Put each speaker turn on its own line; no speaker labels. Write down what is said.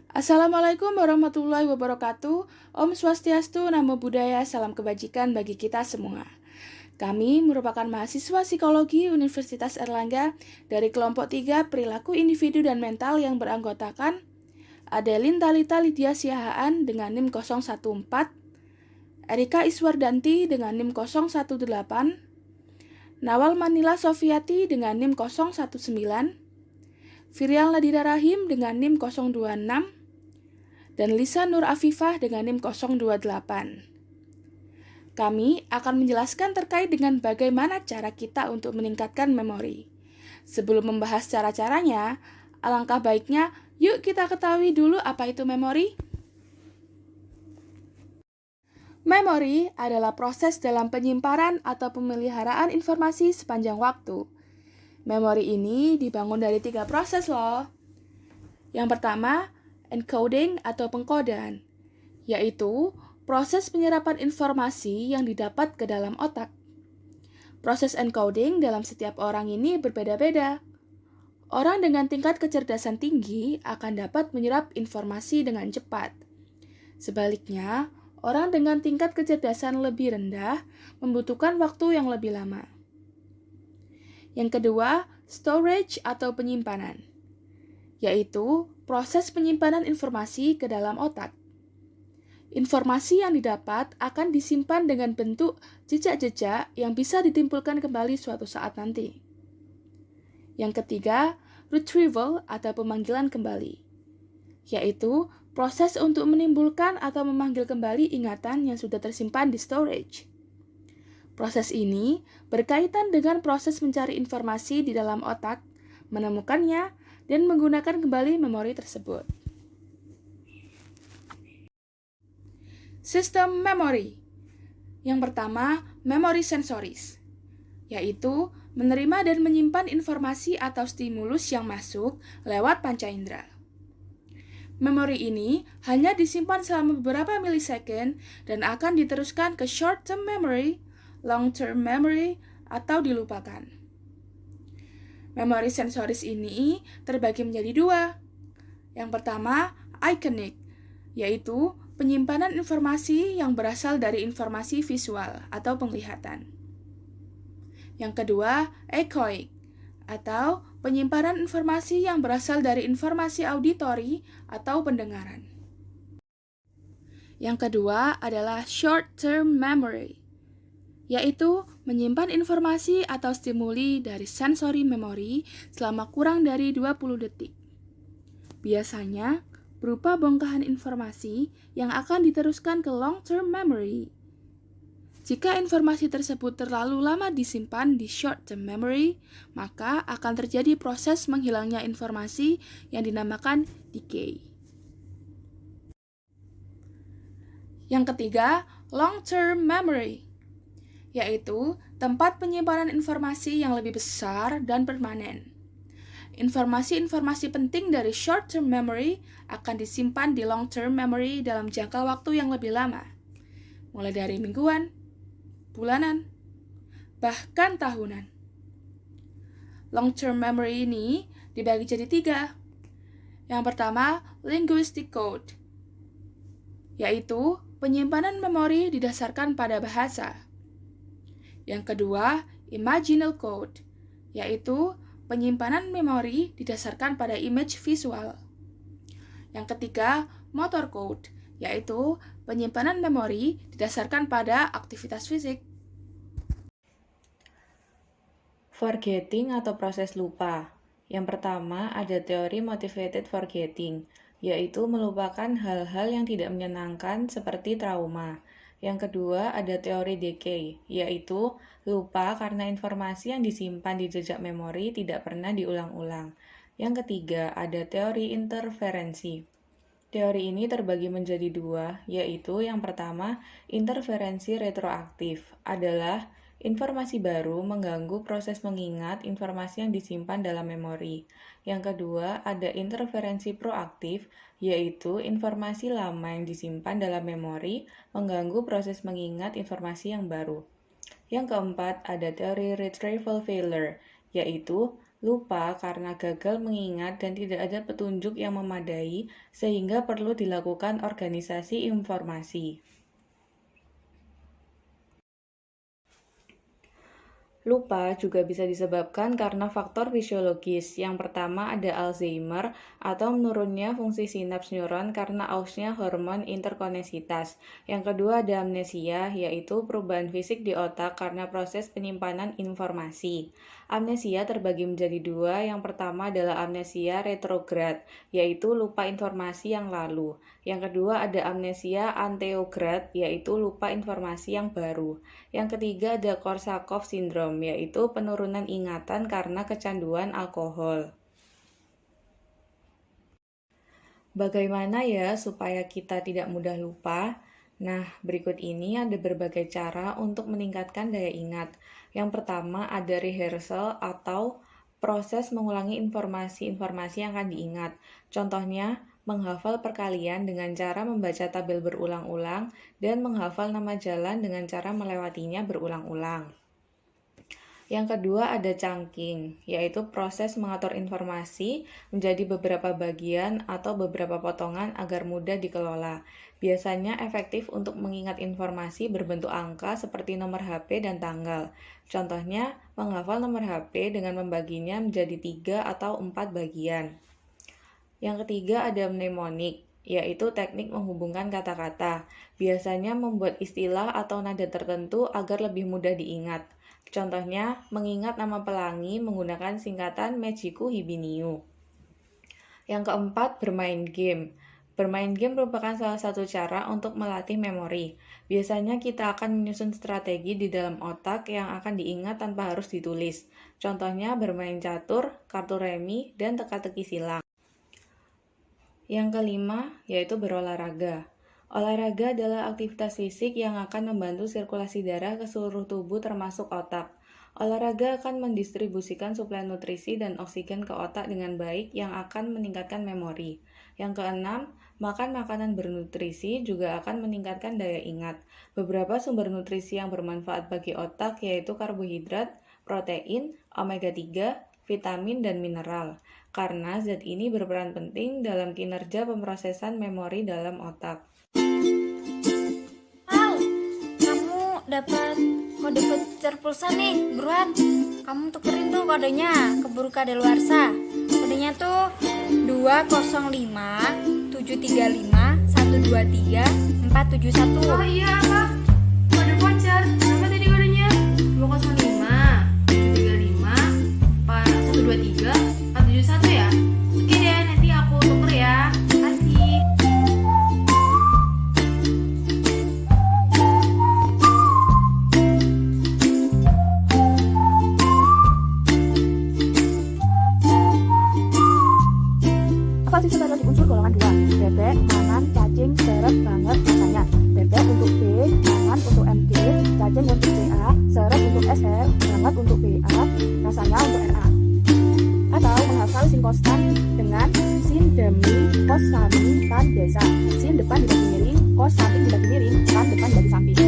Assalamualaikum warahmatullahi wabarakatuh. Om Swastiastu, Namo Buddhaya, salam kebajikan bagi kita semua. Kami merupakan mahasiswa psikologi Universitas Erlangga dari kelompok 3 perilaku individu dan mental yang beranggotakan Adelin Talita Lydia Siahaan dengan NIM 014, Erika Iswardanti dengan NIM 018, Nawal Manila Sofiati dengan NIM 019, Firial Nadira Rahim dengan NIM 026, dan Lisa Nur Afifah dengan NIM 028. Kami akan menjelaskan terkait dengan bagaimana cara kita untuk meningkatkan memori. Sebelum membahas cara-caranya, alangkah baiknya yuk kita ketahui dulu apa itu memori. Memori adalah proses dalam penyimpanan atau pemeliharaan informasi sepanjang waktu. Memori ini dibangun dari 3 proses loh. Yang pertama, encoding atau pengkodean, yaitu proses penyerapan informasi yang didapat ke dalam otak. Proses encoding dalam setiap orang ini berbeda-beda. Orang dengan tingkat kecerdasan tinggi akan dapat menyerap informasi dengan cepat. Sebaliknya, orang dengan tingkat kecerdasan lebih rendah membutuhkan waktu yang lebih lama. Yang kedua, storage atau penyimpanan, yaitu proses penyimpanan informasi ke dalam otak. Informasi yang didapat akan disimpan dengan bentuk jejak-jejak yang bisa ditimbulkan kembali suatu saat nanti. Yang ketiga, retrieval atau pemanggilan kembali, yaitu proses untuk menimbulkan atau memanggil kembali ingatan yang sudah tersimpan di storage. Proses ini berkaitan dengan proses mencari informasi di dalam otak, menemukannya, dan menggunakan kembali memori tersebut. Sistem memori. Yang pertama, memori sensoris, yaitu menerima dan menyimpan informasi atau stimulus yang masuk lewat panca indera. Memori ini hanya disimpan selama beberapa milisecond dan akan diteruskan ke short-term memory, long-term memory, atau dilupakan. Memori sensoris ini terbagi menjadi 2. Yang pertama, iconic, yaitu penyimpanan informasi yang berasal dari informasi visual atau penglihatan. Yang kedua, echoic, atau penyimpanan informasi yang berasal dari informasi auditori atau pendengaran. Yang kedua adalah short-term memory, yaitu menyimpan informasi atau stimuli dari sensory memory selama kurang dari 20 detik. Biasanya berupa bongkahan informasi yang akan diteruskan ke long-term memory. Jika informasi tersebut terlalu lama disimpan di short-term memory, maka akan terjadi proses menghilangnya informasi yang dinamakan decay. Yang ketiga, long-term memory, yaitu tempat penyimpanan informasi yang lebih besar dan permanen. Informasi-informasi penting dari short-term memory akan disimpan di long-term memory dalam jangka waktu yang lebih lama, mulai dari mingguan, bulanan, bahkan tahunan. Long-term memory ini dibagi jadi 3. Yang pertama, linguistic code, yaitu penyimpanan memori didasarkan pada bahasa. Yang kedua, imaginal code, yaitu penyimpanan memori didasarkan pada image visual. Yang ketiga, motor code, yaitu penyimpanan memori didasarkan pada aktivitas fisik.
Forgetting atau proses lupa. Yang pertama ada teori motivated forgetting, yaitu melupakan hal-hal yang tidak menyenangkan seperti trauma. Yang kedua ada teori decay, yaitu lupa karena informasi yang disimpan di jejak memori tidak pernah diulang-ulang. Yang ketiga ada teori interferensi. Teori ini terbagi menjadi 2, yaitu yang pertama, interferensi retroaktif adalah informasi baru mengganggu proses mengingat informasi yang disimpan dalam memori. Yang kedua, ada interferensi proaktif, yaitu informasi lama yang disimpan dalam memori mengganggu proses mengingat informasi yang baru. Yang keempat, ada teori retrieval failure, yaitu Lupa karena gagal mengingat dan tidak ada petunjuk yang memadai, sehingga perlu dilakukan organisasi informasi. Lupa juga bisa disebabkan karena faktor fisiologis. Yang pertama ada Alzheimer atau menurunnya fungsi sinaps neuron karena ausnya hormon interkoneksitas. Yang kedua ada amnesia, yaitu perubahan fisik di otak karena proses penyimpanan informasi. Amnesia terbagi menjadi dua. Yang pertama adalah amnesia retrograd, yaitu lupa informasi yang lalu. Yang kedua ada amnesia anteograd, yaitu lupa informasi yang baru. Yang ketiga ada Korsakoff syndrome, yaitu penurunan ingatan karena kecanduan alkohol. Bagaimana ya supaya kita tidak mudah lupa? Nah, berikut ini ada berbagai cara untuk meningkatkan daya ingat. Yang pertama ada rehearsal atau proses mengulangi informasi-informasi yang akan diingat. Contohnya, menghafal perkalian dengan cara membaca tabel berulang-ulang dan menghafal nama jalan dengan cara melewatinya berulang-ulang. Yang kedua ada chunking, yaitu proses mengatur informasi menjadi beberapa bagian atau beberapa potongan agar mudah dikelola. Biasanya efektif untuk mengingat informasi berbentuk angka seperti nomor HP dan tanggal. Contohnya, menghafal nomor HP dengan membaginya menjadi 3 atau 4 bagian. Yang ketiga ada mnemonik, yaitu teknik menghubungkan kata-kata. Biasanya membuat istilah atau nada tertentu agar lebih mudah diingat. Contohnya, mengingat nama pelangi menggunakan singkatan Mechiku Hibiniu. Yang keempat, bermain game. Bermain game merupakan salah satu cara untuk melatih memori. Biasanya kita akan menyusun strategi di dalam otak yang akan diingat tanpa harus ditulis. Contohnya bermain catur, kartu remi, dan teka-teki silang. Yang kelima, yaitu berolahraga. Olahraga adalah aktivitas fisik yang akan membantu sirkulasi darah ke seluruh tubuh termasuk otak. Olahraga akan mendistribusikan suplai nutrisi dan oksigen ke otak dengan baik yang akan meningkatkan memori. Yang keenam, makan makanan bernutrisi juga akan meningkatkan daya ingat. Beberapa sumber nutrisi yang bermanfaat bagi otak yaitu karbohidrat, protein, omega 3, vitamin, dan mineral. Karena zat ini berperan penting dalam kinerja pemrosesan memori dalam otak.
Kamu dapat kode voucher pulsa nih, buruan. Kamu tukerin tuh kodenya, keburu kadaluarsa. Kodenya tuh 205 735 123 471.
Oh iya apa? Kode voucher. Apa tadi kodenya? 205 735 123 471 ya? Oke deh, nanti aku tuker ya. Kasih.
Apa sih periodic unsur golongan 2? Bebek, mangan, cacing, seret, banget rasanya. Bebek untuk B, mangan untuk MG, cacing untuk CA, seret untuk SL, banget untuk BA, rasanya untuk RA. Atau menghafal sin konstan dengan sin demi kos samping tan desa. Sin depan dibagi miring, kos samping dibagi miring, tan depan dibagi samping.